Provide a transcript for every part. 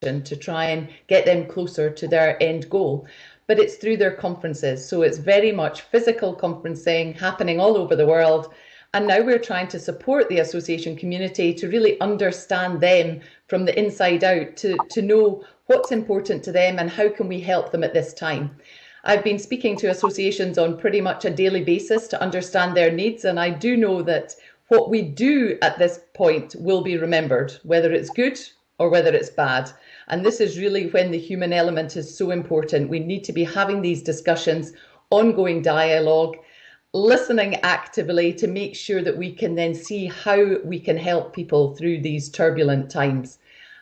to try and get them closer to their end goal. But it's through their conferences. So it's very much physical conferencing happening all over the world. And now we're trying to support the association community to really understand them from the inside out, to know what's important to them and how can we help them at this time. I've been speaking to associations on pretty much a daily basis to understand their needs, and I do know that what we do at this point will be remembered, whether it's good or whether it's bad. And this is really when the human element is so important. We need to be having these discussions, ongoing dialogue, listening actively to make sure that we can then see how we can help people through these turbulent times.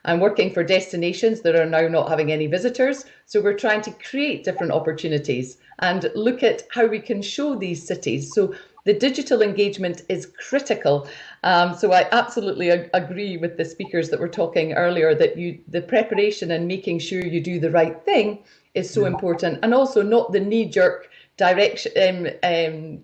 I'm working for destinations that are now not having any visitors, so we're trying to create different opportunities and look at how we can show these cities. So the digital engagement is critical. So I absolutely agree with the speakers that were talking earlier, that the preparation and making sure you do the right thing is so important, and also not the knee-jerk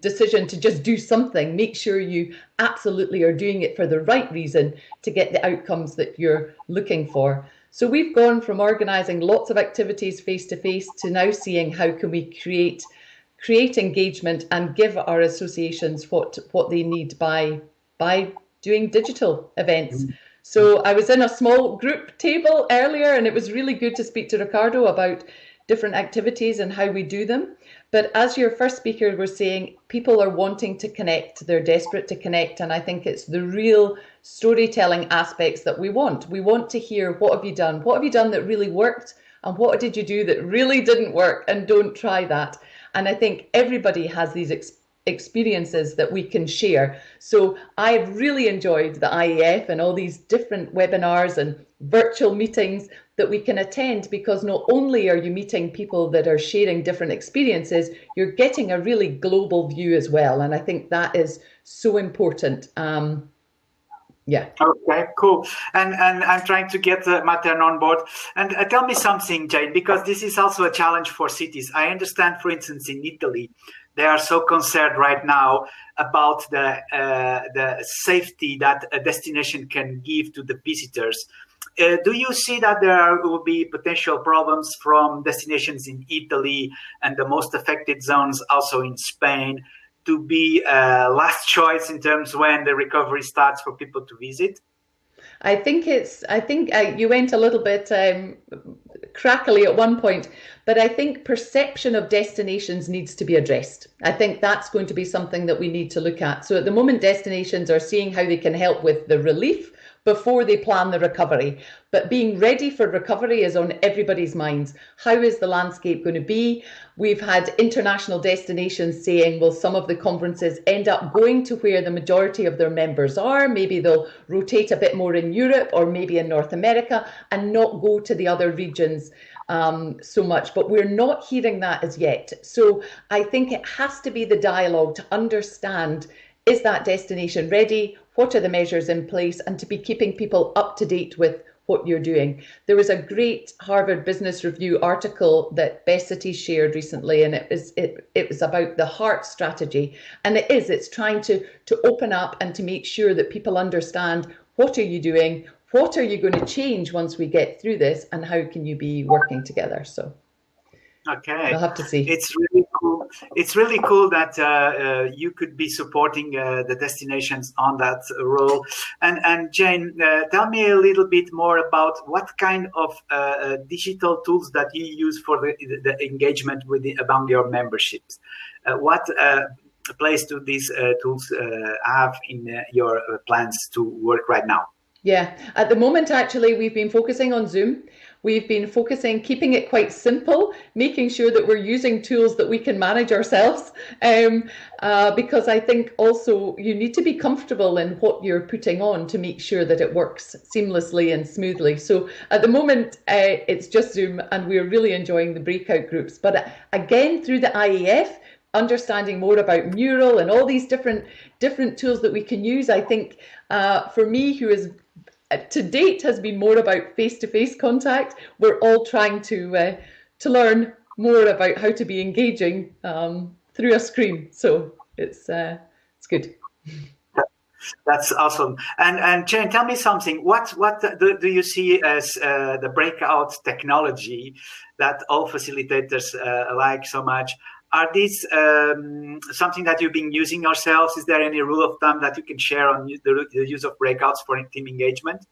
decision to just do something. Make sure you absolutely are doing it for the right reason to get the outcomes that you're looking for. So we've gone from organising lots of activities face-to-face to now seeing how can we create engagement and give our associations what they need by doing digital events. So I was in a small group table earlier, and it was really good to speak to Ricardo about different activities and how we do them. But as your first speaker was saying, people are wanting to connect, they're desperate to connect, and I think it's the real storytelling aspects that we want. We want to hear, what have you done? What have you done that really worked? And what did you do that really didn't work? And don't try that. And I think everybody has these experiences that we can share. So I've really enjoyed the IEF and all these different webinars and virtual meetings that we can attend, because not only are you meeting people that are sharing different experiences, you're getting a really global view as well. And I think that is so important. Yeah. Okay, cool. And I'm trying to get Materne on board. And tell me something, Jane, because this is also a challenge for cities. I understand, for instance, in Italy, they are so concerned right now about the safety that a destination can give to the visitors. Do you see that there will be potential problems from destinations in Italy and the most affected zones also in Spain to be last choice in terms when the recovery starts for people to visit? I think you went a little bit crackly at one point, but I think perception of destinations needs to be addressed. I think that's going to be something that we need to look at. So at the moment, destinations are seeing how they can help with the relief before they plan the recovery. But being ready for recovery is on everybody's minds. How is the landscape going to be? We've had international destinations saying, well, some of the conferences end up going to where the majority of their members are. Maybe they'll rotate a bit more in Europe or maybe in North America and not go to the other regions so much. But we're not hearing that as yet. So I think it has to be the dialogue to understand, is that destination ready? What are the measures in place? And to be keeping people up to date with what you're doing. There was a great Harvard Business Review article that BestCities shared recently, and it was about the heart strategy. And it's trying to open up and to make sure that people understand, what are you doing? What are you going to change once we get through this? And how can you be working together? So okay, we'll have to see. It's really cool. It's really cool that you could be supporting the destinations on that role. And Jane, tell me a little bit more about what kind of digital tools that you use for the engagement among your memberships. What place do these tools have in your plans to work right now? Yeah, at the moment, actually, we've been focusing on Zoom. We've been keeping it quite simple, making sure that we're using tools that we can manage ourselves, because I think also you need to be comfortable in what you're putting on to make sure that it works seamlessly and smoothly. So at the moment, it's just Zoom, and we're really enjoying the breakout groups. But again, through the IEF, understanding more about Mural and all these different tools that we can use, I think for me, who is to date has been more about face-to-face contact, we're all trying to learn more about how to be engaging through a screen. So it's good. That's awesome. And Jen, tell me something. What do you see as the breakout technology that all facilitators like so much? Are these something that you've been using yourselves? Is there any rule of thumb that you can share on the use of breakouts for team engagement?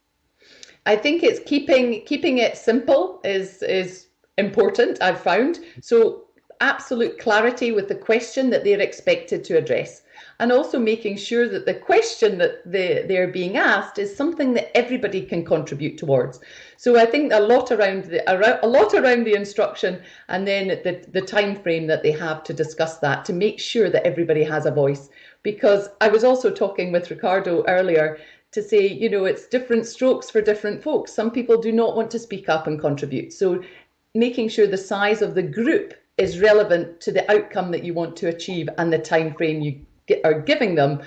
I think it's keeping it simple is important, I've found. So absolute clarity with the question that they're expected to address, and also making sure that the question that they're being asked is something that everybody can contribute towards. So I think a lot around the instruction, and then the time frame that they have to discuss that, to make sure that everybody has a voice. Because I was also talking with Ricardo earlier to say, you know, it's different strokes for different folks. Some people do not want to speak up and contribute. So making sure the size of the group is relevant to the outcome that you want to achieve and the time frame you are giving them.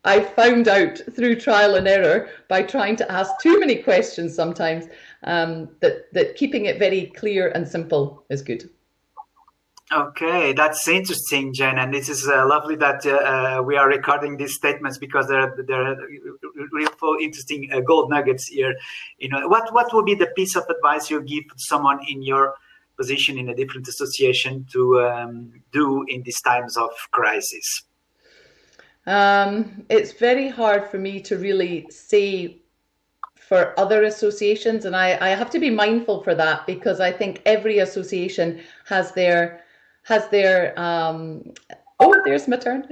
I found out through trial and error by trying to ask too many questions sometimes, that keeping it very clear and simple is good. Okay, that's interesting, Jen, and this is lovely that we are recording these statements, because they're real interesting gold nuggets here. You know, what would be the piece of advice you give someone in your position in a different association to do in these times of crisis? It's very hard for me to really say for other associations, and I have to be mindful for that, because I think every association has their oh, there's my turn.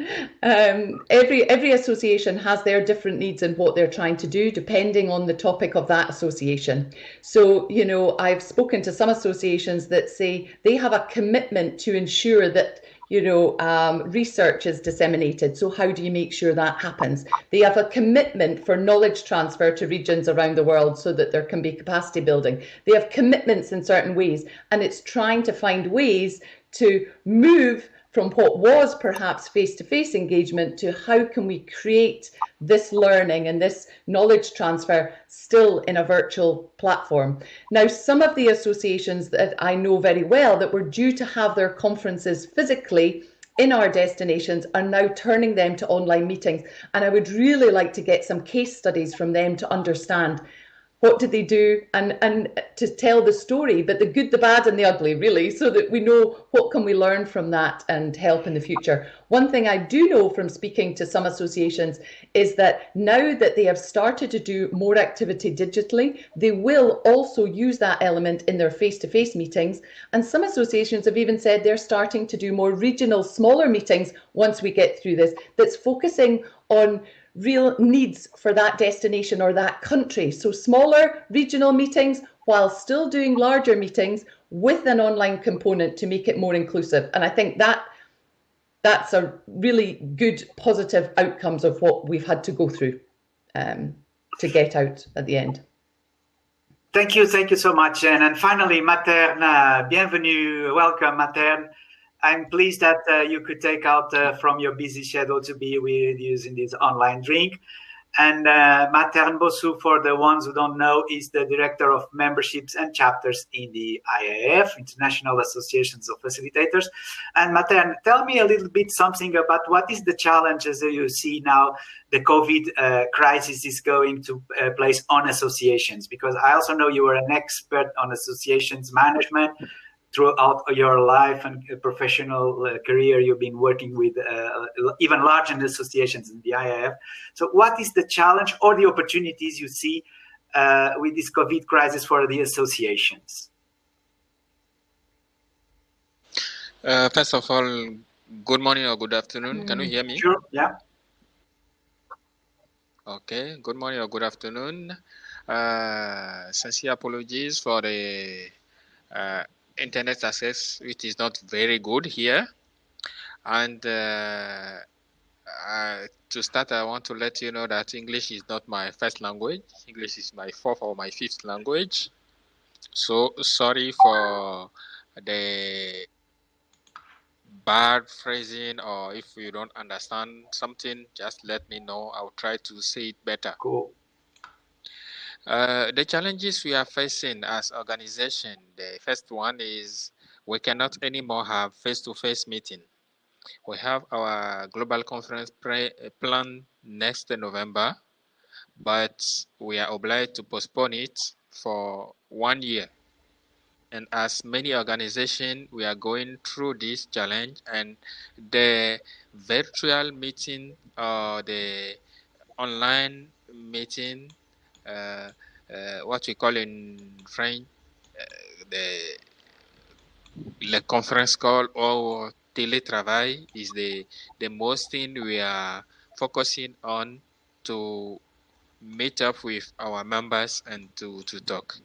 Every association has their different needs and what they're trying to do, depending on the topic of that association. So, you know, I've spoken to some associations that say they have a commitment to ensure that, you know, research is disseminated. So how do you make sure that happens? They have a commitment for knowledge transfer to regions around the world so that there can be capacity building. They have commitments in certain ways, and it's trying to find ways to move from what was perhaps face-to-face engagement to how can we create this learning and this knowledge transfer still in a virtual platform. Now, some of the associations that I know very well that were due to have their conferences physically in our destinations are now turning them to online meetings. And I would really like to get some case studies from them to understand what did they do, and to tell the story, but the good, the bad, and the ugly, really, so that we know what can we learn from that and help in the future. One thing I do know from speaking to some associations is that now that they have started to do more activity digitally, they will also use that element in their face-to-face meetings. And some associations have even said they're starting to do more regional, smaller meetings once we get through this, that's focusing on real needs for that destination or that country. So smaller regional meetings while still doing larger meetings with an online component to make it more inclusive. And I think that's a really good positive outcomes of what we've had to go through to get out at the end. Thank you so much, Jen. And finally, Materne, bienvenue, welcome, Materne. I'm pleased that you could take out from your busy schedule to be with us in this online drink. And Materne Bossou, for the ones who don't know, is the Director of Memberships and Chapters in the IAF, International Associations of Facilitators. And Materne, tell me a little bit something about what is the challenges that you see now the COVID crisis is going to place on associations, because I also know you are an expert on associations management. Throughout your life and professional career, you've been working with even larger associations in the IAF. So what is the challenge or the opportunities you see with this COVID crisis for the associations? First of all, good morning or good afternoon. Can you hear me? Sure, yeah. Okay, good morning or good afternoon. Sincere apologies for the internet access, which is not very good here. And to start, I want to let you know that English is not my first language. English is my fourth or my fifth language. So sorry for the bad phrasing, or if you don't understand something, just let me know. I'll try to say it better. Cool. The challenges we are facing as organization, the first one is we cannot anymore have face-to-face meeting. We have our global conference planned next November, but we are obliged to postpone it for 1 year. And as many organizations, we are going through this challenge, and the virtual meeting or the online meeting, what we call in French, the conference call or teletravail is the most thing we are focusing on to meet up with our members and to talk.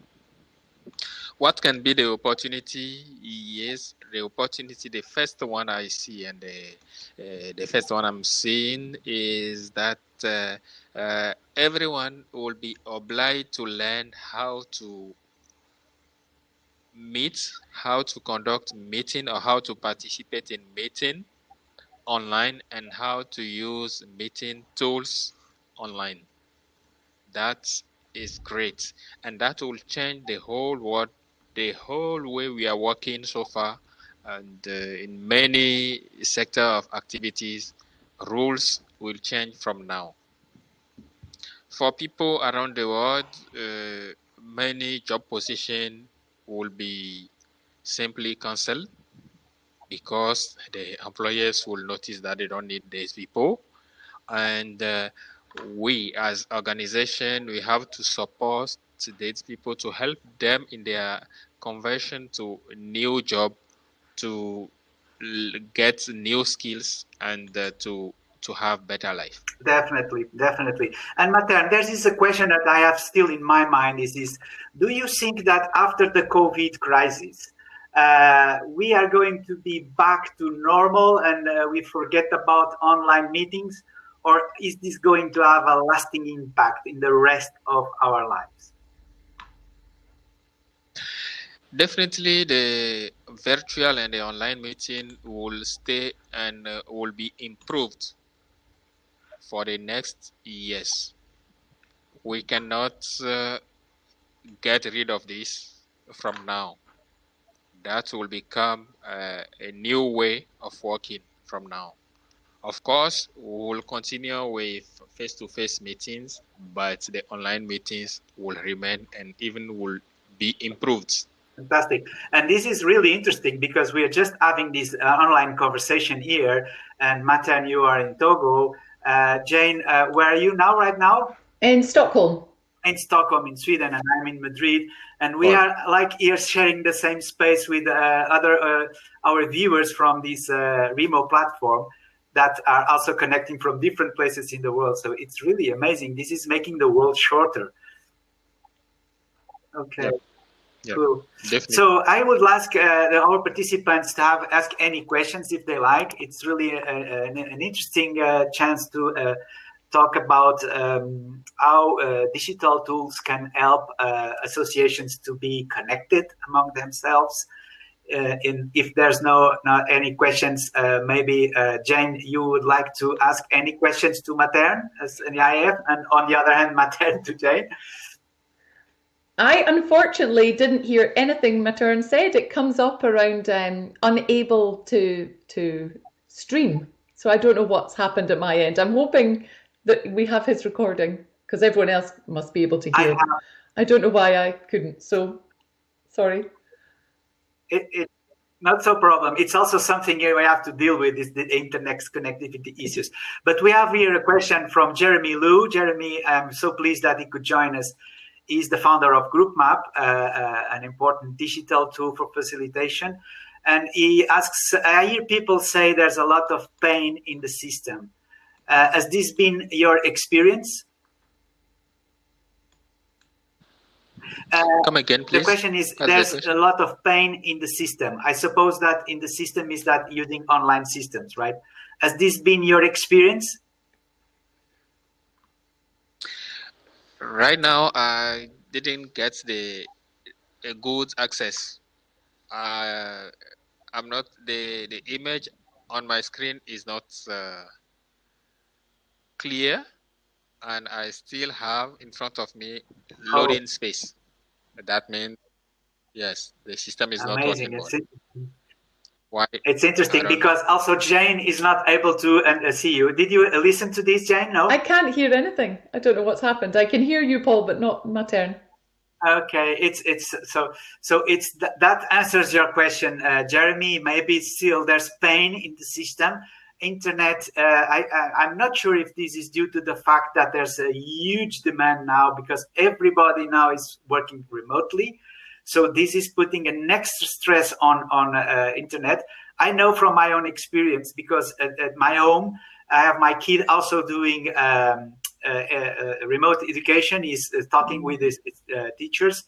What can be the opportunity? Yes, the opportunity, the first one I see and the first one I'm seeing is that everyone will be obliged to learn how to meet, how to conduct meeting or how to participate in meeting online and how to use meeting tools online. That is great, and that will change the whole world, the whole way we are working so far, and in many sector of activities, rules will change from now. For people around the world, many job positions will be simply cancelled because the employers will notice that they don't need these people, and we as organization, we have to support these people to help them in their conversion to new job, to get new skills, and to have better life. Definitely. And Materne, there is a question that I have still in my mind is this: do you think that after the COVID crisis, we are going to be back to normal and we forget about online meetings, or is this going to have a lasting impact in the rest of our lives? Definitely, the virtual and the online meeting will stay and will be improved for the next years. We cannot get rid of this from now. That will become a new way of working from now. Of course, we will continue with face-to-face meetings, but the online meetings will remain and even will be improved. Fantastic. And this is really interesting because we are just having this online conversation here. And Materne, you are in Togo. Jane, where are you now, right now? In Stockholm. In Stockholm, in Sweden, and I'm in Madrid. And we are like here sharing the same space with our viewers from this remote platform that are also connecting from different places in the world. So it's really amazing. This is making the world shorter. Okay. Yep. Yep. Cool. Definitely. So I would ask our participants to ask any questions if they like. It's really an interesting chance to talk about how digital tools can help associations to be connected among themselves. If there's not any questions, maybe Jane, you would like to ask any questions to Materne as an IAF, and on the other hand, Materne to Jane. I unfortunately didn't hear anything Materne said. It comes up around unable to stream. So I don't know what's happened at my end. I'm hoping that we have his recording because everyone else must be able to hear. I don't know why I couldn't. So sorry. It not so problem. It's also something we have to deal with is the internet connectivity issues. But we have here a question from Jeremy Liu. Jeremy, I'm so pleased that he could join us. He's the founder of GroupMap, an important digital tool for facilitation. And he asks, I hear people say there's a lot of pain in the system. Has this been your experience? Come again, please. The question is, there's a lot of pain in the system. I suppose that in the system is that using online systems, right? Has this been your experience? Right now, I didn't get a good access. I'm not the image on my screen is not clear, and I still have in front of me loading space. That means yes, the system is not working well. Why? It's I interesting don't know. because also Jane is not able to see you. Did you listen to this, Jane? No? I can't hear anything. I don't know what's happened. I can hear you, Paul, but not Materne. Okay, it's that answers your question, Jeremy. Maybe still there's pain in the system. Internet. I'm not sure if this is due to the fact that there's a huge demand now because everybody now is working remotely. So this is putting an extra stress on internet. I know from my own experience because at my home I have my kid also doing. Remote education is talking with his teachers,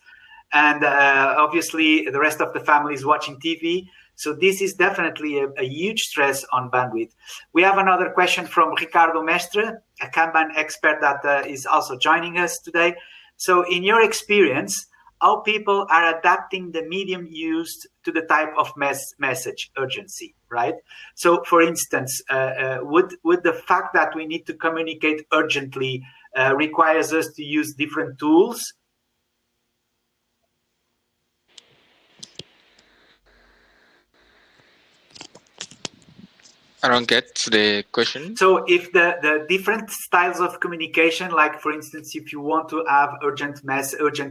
and obviously the rest of the family is watching TV. So this is definitely a huge stress on bandwidth. We have another question from Ricardo Mestre, a Kanban expert that is also joining us today. So in your experience, how people are adapting the medium used to the type of message urgency, right? So, for instance, would the fact that we need to communicate urgently requires us to use different tools? I don't get the question. So if the different styles of communication, like for instance, if you want to have urgent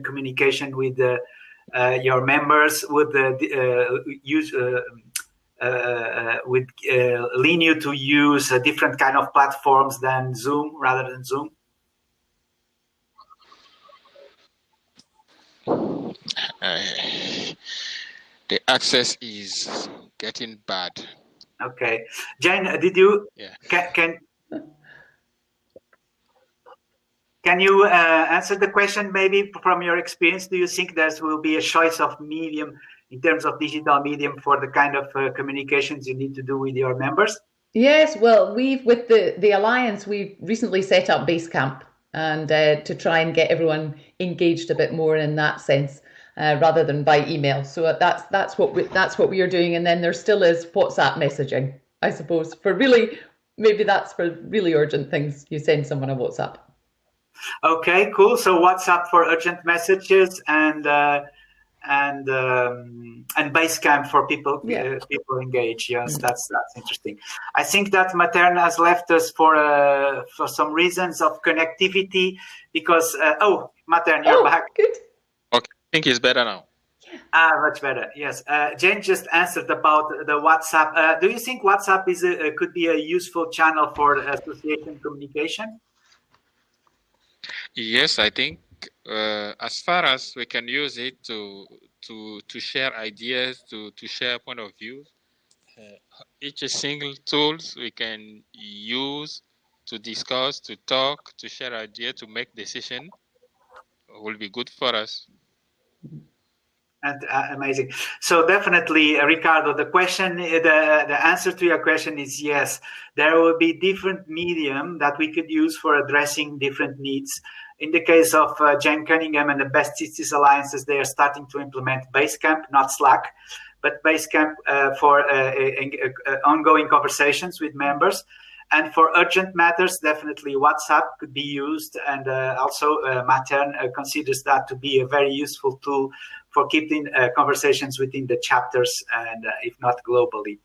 communication with your members, would lean you to use a different kind of platforms than Zoom rather than Zoom? The access is getting bad. Okay, Jane, did you? Yeah. Can you answer the question maybe from your experience? Do you think there will be a choice of medium in terms of digital medium for the kind of communications you need to do with your members? Yes, well, with the Alliance, we've recently set up Basecamp and to try and get everyone engaged a bit more in that sense. Rather than by email, so that's what we are doing, and then there still is WhatsApp messaging, I suppose. Maybe that's for really urgent things. You send someone a WhatsApp. Okay, cool. So WhatsApp for urgent messages and Basecamp for people people engage. Yes, that's interesting. I think that Materne has left us for some reasons of connectivity because Materne, you're back. Good. Okay, I think it's better now. Much better. Yes. Jane just answered about the WhatsApp. Do you think WhatsApp could be a useful channel for association communication? Yes, I think as far as we can use it to share ideas, to share point of view, each single tools we can use to discuss, to talk, to share ideas, to make decision will be good for us. And amazing. So definitely, Ricardo, the answer to your question is yes. There will be different medium that we could use for addressing different needs. In the case of Jane Cunningham and the BestCities Alliances, they are starting to implement Basecamp, not Slack, but Basecamp for ongoing conversations with members. And for urgent matters, definitely WhatsApp could be used. And also Materne considers that to be a very useful tool for keeping conversations within the chapters and if not globally.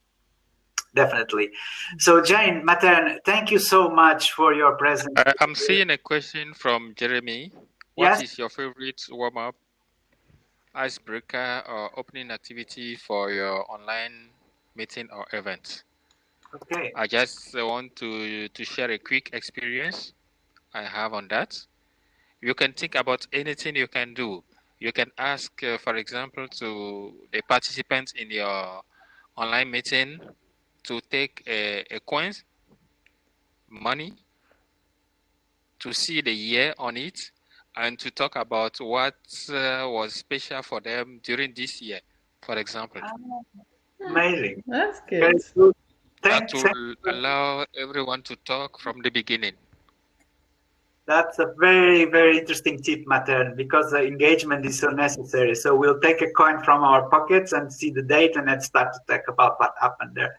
Definitely. So Jane, Materne, thank you so much for your presence. I'm seeing a question from Jeremy. What is your favorite warm-up, icebreaker, or opening activity for your online meeting or event? Okay. I just want to share a quick experience I have on that. You can think about anything you can do. You can ask, for example, to the participants in your online meeting to take a coin, money, to see the year on it, and to talk about what was special for them during this year, for example. Amazing. That's good. That will allow everyone to talk from the beginning. That's a very, very interesting tip, Materne, because the engagement is so necessary. So we'll take a coin from our pockets and see the date and then start to talk about what happened there.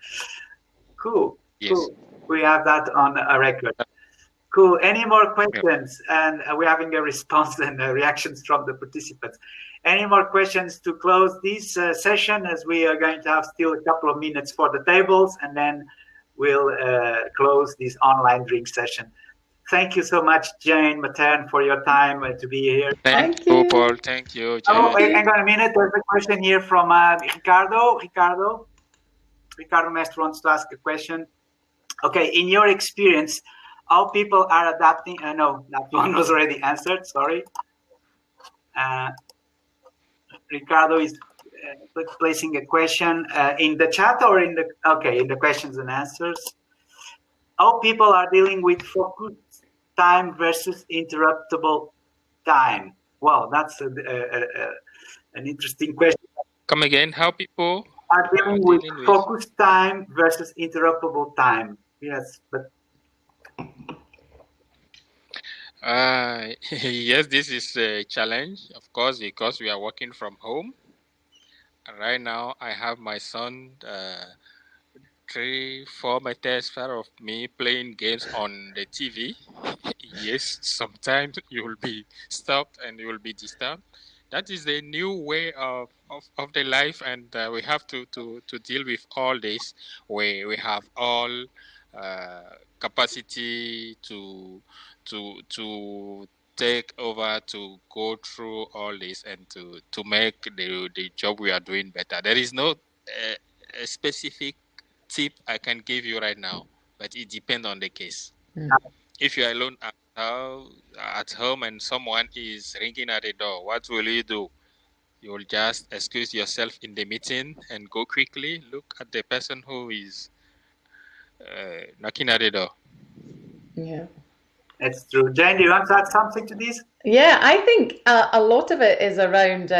Cool. Yes. Cool. We have that on a record. Cool. Any more questions? And we're having a response and reactions from the participants. Any more questions to close this session, as we are going to have still a couple of minutes for the tables, and then we'll close this online drink session. Thank you so much, Jane, Materne, for your time to be here. Thank you, Paul. Thank you, Jane. Oh, hang on a minute. There's a question here from Ricardo. Ricardo Mestre wants to ask a question. Okay, in your experience, how people are adapting? No, that one was already answered. Sorry. Ricardo is placing a question in the chat or in the questions and answers. How people are dealing with focused time versus interruptible time? Well, that's an interesting question. Come again. How people are dealing with focused time versus interruptible time? Yes, but yes, this is a challenge, of course, because we are working from home. Right now, I have my son 3-4 meters far of me playing games on the TV. Yes, sometimes you will be stopped and you will be disturbed. That is the new way of the life, and we have to deal with all this. We have all capacity to take over, to go through all this, and to make the job we are doing better. There is no a specific tip I can give you right now, but it depends on the case. If you're alone at home and someone is ringing at the door, what will you do? You will just excuse yourself in the meeting and go quickly look at the person who is knocking at the door. Yeah, that's true. Jane, do you want to add something to this? Yeah, I think a lot of it is around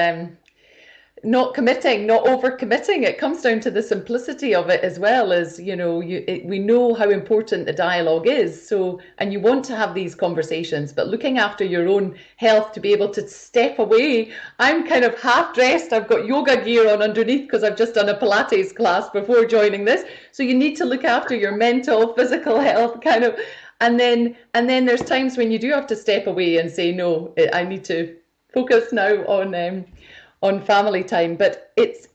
not committing, not overcommitting. It comes down to the simplicity of it as well, as we know how important the dialogue is. So, and you want to have these conversations, but looking after your own health, to be able to step away. I'm kind of half dressed. I've got yoga gear on underneath because I've just done a Pilates class before joining this. So you need to look after your mental, physical health, kind of. And then there's times when you do have to step away and say, no, I need to focus now on family time. But it's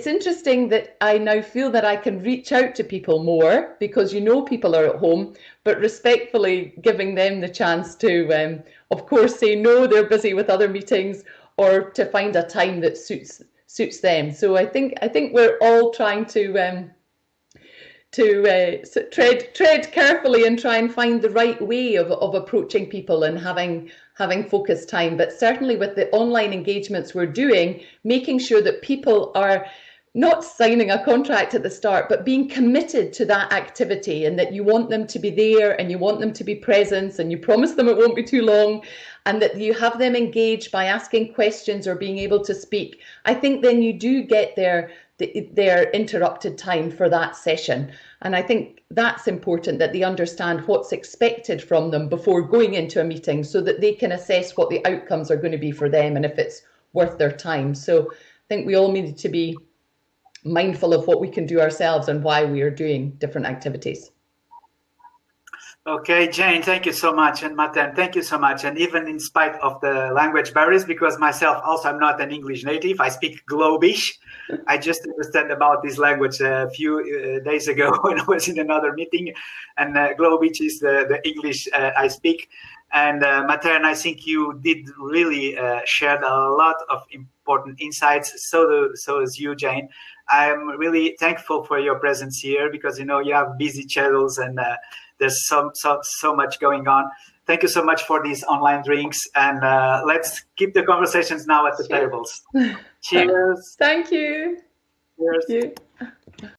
interesting that I now feel that I can reach out to people more, because people are at home, but respectfully giving them the chance to, of course, say no, they're busy with other meetings, or to find a time that suits them. So I think we're all trying to tread carefully and try and find the right way of approaching people and having focused time. But certainly with the online engagements we're doing, making sure that people are not signing a contract at the start, but being committed to that activity, and that you want them to be there and you want them to be present and you promise them it won't be too long, and that you have them engaged by asking questions or being able to speak. I think then you do get their interrupted time for that session. And I think that's important, that they understand what's expected from them before going into a meeting, so that they can assess what the outcomes are going to be for them and if it's worth their time. So I think we all need to be mindful of what we can do ourselves and why we are doing different activities. Okay, Jane, thank you so much. And Materne, thank you so much. And even in spite of the language barriers, because myself also I'm not an English native, I speak Globish. I just understand about this language a few days ago when I was in another meeting, and Globish is the English I speak. And Materne, I think you did really shared a lot of important insights. So as you, Jane. I'm really thankful for your presence here, because you have busy schedules and there's so much going on. Thank you so much for these online drinks, and let's keep the conversations now at the tables. Cheers. Thank you. Cheers. Thank you.